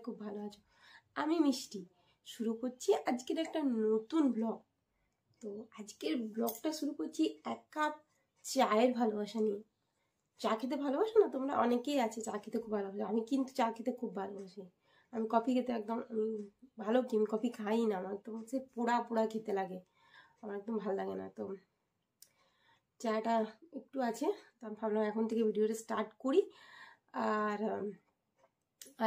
খুব ভালো আছো। আমি মিষ্টি শুরু করছি আজকের একটা নতুন ব্লগ। তো আজকের ব্লগটা শুরু করছি এক কাপ চায়ের ভালোবাসা নিয়ে। চা খেতে ভালোবাসো না তোমরা? অনেকেই আছে চা খেতে খুব ভালোবাসে। আমি কিন্তু চা খেতে খুব ভালোবাসি। আমি কফি খেতে একদম ভালো কি আমি কফি খাই না, আমার একদম সে পোড়া পোড়া খেতে লাগে, আমার একদম ভালো লাগে না। তো চাটা একটু আছে, তো আমি ভাবলাম এখন থেকে ভিডিওটা স্টার্ট করি। আর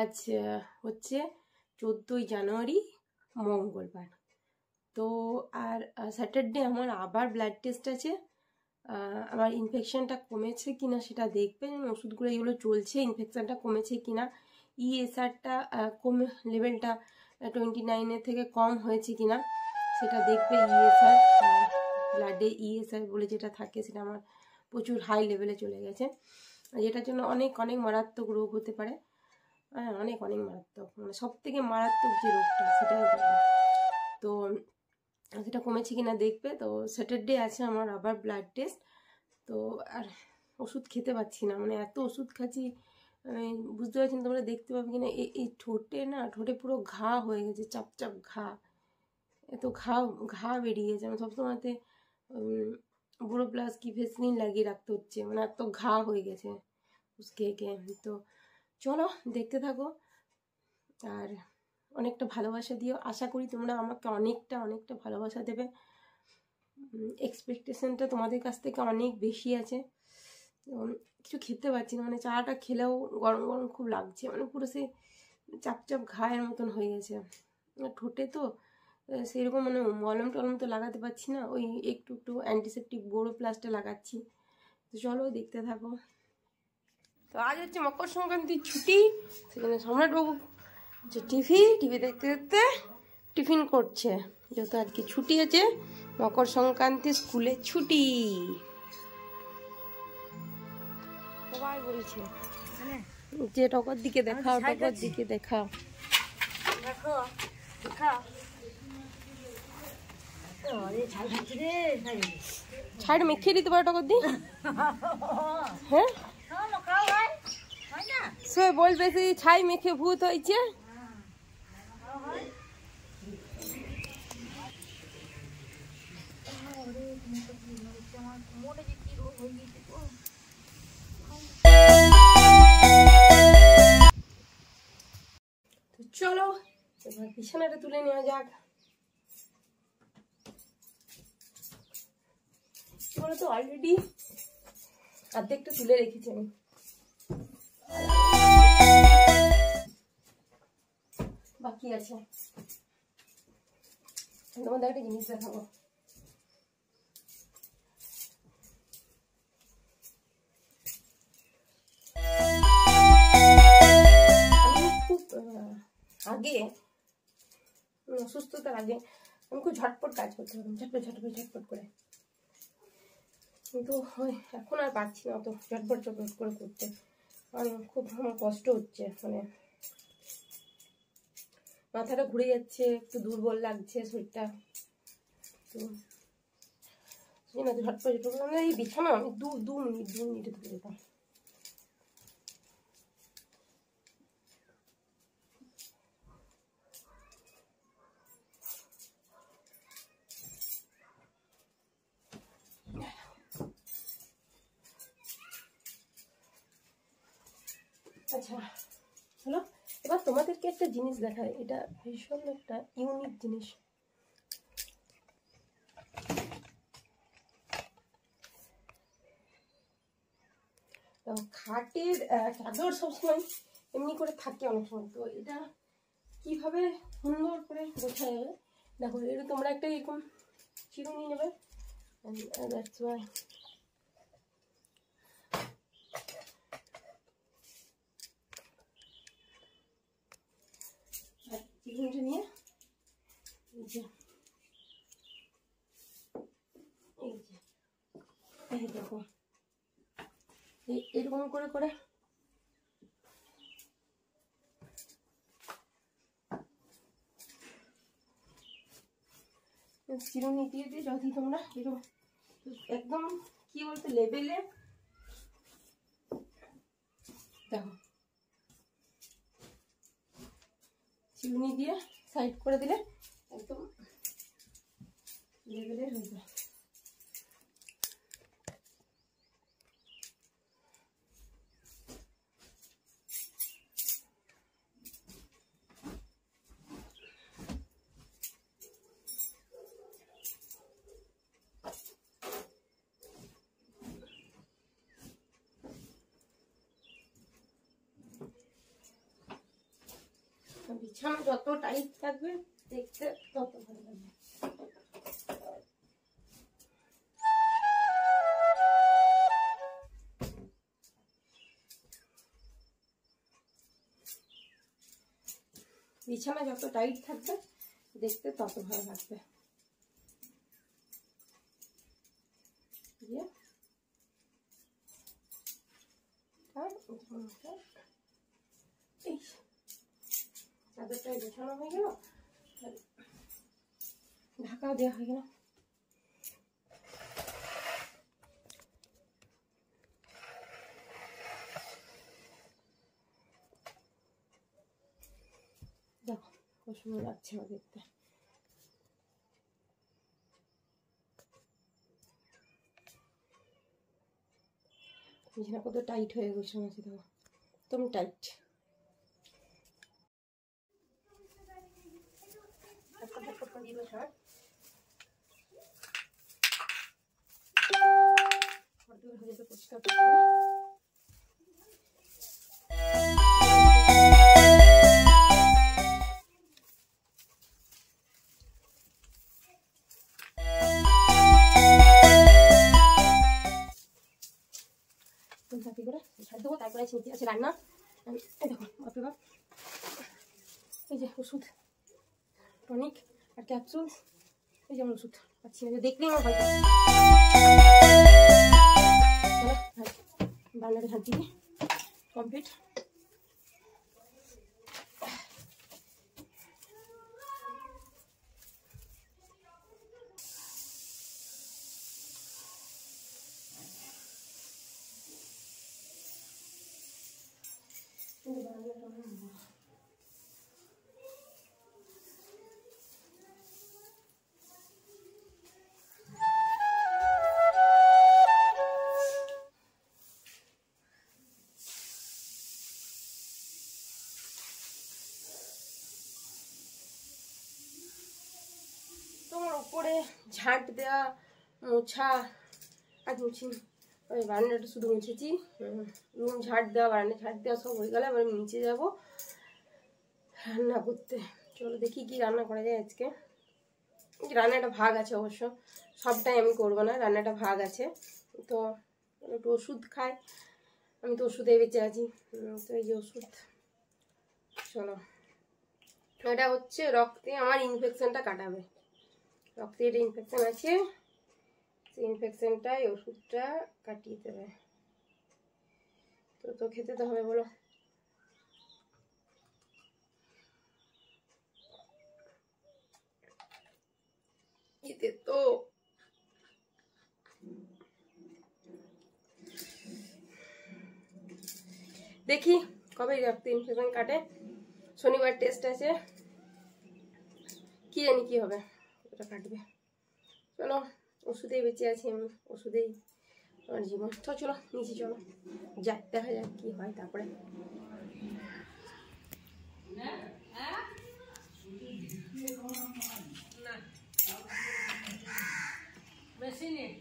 আজ হচ্ছে 14ই জানুয়ারি মঙ্গলবার। তো আর স্যাটারডে আমার আবার ব্লাড টেস্ট আছে। আমার ইনফেকশনটা কমেছে কিনা সেটা দেখবে, ওষুধগুলো এগুলো চলছে, ইনফেকশনটা কমেছে কিনা, ইএসআরটা কমে লেভেলটা 29-এর থেকে কম হয়েছে কিনা সেটা দেখবে। ইএসআর ব্লাডে ইএসআর বলে যেটা থাকে সেটা আমার প্রচুর হাই লেভেলে চলে গেছে, যেটার জন্য অনেক অনেক মারাত্মক রোগ হতে পারে। হ্যাঁ, অনেক অনেক মারাত্মক, মানে সব থেকে মারাত্মক যে রোগটা সেটাই দেখবে। তো সেটা কমেছে কিনা দেখবে। তো স্যাটারডে আছে আমার আবার ব্লাড টেস্ট। তো আর ওষুধ খেতে পারছি না, মানে এত ওষুধ খাচ্ছি, বুঝতে পারছেন তোমরা, দেখতে পাবে কিনা এই ঠোঁটে পুরো ঘা হয়ে গেছে, চাপ চাপ ঘা, এত ঘা বেরিয়ে গেছে। আমি সবসময়তে বুড়ো প্লাস কি ভেসলিন লাগিয়ে রাখতে হচ্ছে, মানে এত ঘা হয়ে গেছে খেয়ে। তো চলো দেখতে থাকো আর অনেকটা ভালোবাসা দিও। আশা করি তোমরা আমাকে অনেকটা ভালোবাসা দেবে। এক্সপেকটেশনটা তোমাদের কাছ থেকে অনেক বেশি আছে। কিছু খেতে পারছি না, মানে চাটা খেলেও গরম গরম খুব লাগছে, মানে পুরো সে চাপ চাপ ঘায়ের মতন হয়ে গেছে ঠোঁটে। তো সেরকম মানে মলম টলম তো লাগাতে পারছি না, ওই একটু অ্যান্টিসেপটিক বোরো প্লাসটা লাগাচ্ছি। তো চলো দেখতে থাকো। তো আজ হচ্ছে মকর সংক্রান্তির ছুটি, সেখানে সম্রাটবাবু যে টিভি দেখতে দেখতে টিফিন করছে, যেহেতু আর কি ছুটি আছে, মকর সংক্রান্তি স্কুলে ছুটি সবাই বলছে যে টকর দিকে দেখাও, টকর দিকে দেখাও, ছাড় মেখে দিতে পারো টকর দিয়ে। হ্যাঁ সে বলবে যে ছাই মেখে ভূত হয়েছে। চলো এবার বিছানাটা তুলে নেওয়া যাক। বলো তো অলরেডি অর্ধেকটা তুলে রেখেছি আমি, বাকি আছে। তোমাদের একটা জিনিস দেখাবো। আমি খুব আগে, অসুস্থতার আগে আমি খুব ঝটপট কাজ করতে পারতাম, ঝটপট করে, কিন্তু এখন আর পারছি না অত ঝটপট করে করতে। খুব আমার কষ্ট হচ্ছে, মানে মাথাটা ঘুরে যাচ্ছে, একটু দুর্বল লাগছে শরীরটা। তো ঝটপট এই বিছানা আমি দু মিনিটে তুলে যেতাম। আচ্ছা হলো, এবার তোমাদেরকে একটা জিনিস দেখায়, এটা ভীষণ একটা ইউনিক জিনিস। খাটের চাদর সবসময় এমনি করে থাকে অনেক সময়, তো এটা কিভাবে সুন্দর করে গোছায় যাবে দেখো। এটা তোমরা একটা এরকম চিরুনি নেবে, চিরুনিটা নিয়ে এই দেখো এরকম করে চিরুনি দিয়ে যদি তোমরা এরকম একদম কি বলতে লেভেলে দেখো, চিনি দিয়ে সাইড করে দিলে একদম লেভেলের হয়ে যায়। বিছানা যত টাইট থাকবে দেখতে তত ভালো লাগবে। বিছানা যত টাইট থাকবে দেখতে তত ভালো লাগবে। চাদরটাই গোছানো হয়ে গেল, ঢাকাও দেওয়া হয়ে গেল। দেখো খুব সুন্দর লাগছে আমার দেখতে। বিছানা কত টাইট হয়ে গেছে আছে, দেখো একদম টাইট। পরিষ্কার করতে দেবো। তারপরে চিনতে আছে রান্না। এই দেখো বাপরে বাপ, এই যে ওষুধ টনিক আর ক্যাপসুল, এই যে আমার ওষুধ পাচ্ছি না, দেখলেই আমার ভয় পাচ্ছে। রান্নাটা ঝাঁটি কমপ্লিট। তোমার উপরে ঝাঁট দেওয়া মোছা, আজ মুছিনি, ওই বারান্দাটা শুধু মুছেছি। রুম ঝাঁট দেওয়া, বারান্দা ঝাঁট দেওয়া সব হয়ে গেলে এবার নিচে যাবো রান্না করতে। চলো দেখি কি রান্না করা যায় আজকে। রান্নাটা ভাগ আছে অবশ্য, সবটাই আমি করবো না, রান্নাটা ভাগ আছে। তো একটু ওষুধ খাই, আমি তো ওষুধে বেঁচে আছি। তো এই যে ওষুধ, চলো এটা হচ্ছে রক্তে আমার ইনফেকশনটা কাটাবে। রক্তে এটা ইনফেকশন আছে, সেই ইনফেকশনটাই ওষুধটা কাটিয়ে দেবে। তো খেতে তো হবে বলো। এতে তো দেখি কবে রক্তে ইনফেকশন কাটে। শনিবার টেস্ট আছে, কি জানি কি হবে, ওটা কাটবে। চলো ওষুধেই বেঁচে আছি আমি, ওষুধেই আমার জীবন। তো চলো নিচে চলো, যাই দেখা যাক কি হয় তারপরে। বেশি নেই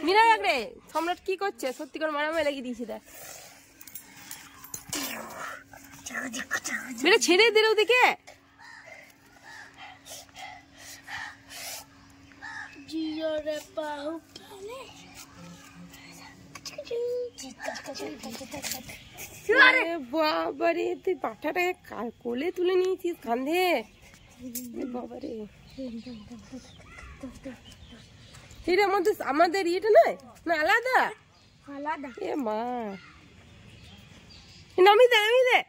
মিরা রে সম্রাট কি করছে? সত্যি করে মারামারি লাগিয়ে দিয়েছি দেখ। মিরা ছেড়ে দিল ওদিকে। বাবারে তুই পাঠাটাকে কোলে তুলে নিয়েছিস কাঁধে। বাবারে এটা আমাদের ইয়েটা নয় না, আলাদা আলাদা। এ মা নামি দে নামি দে।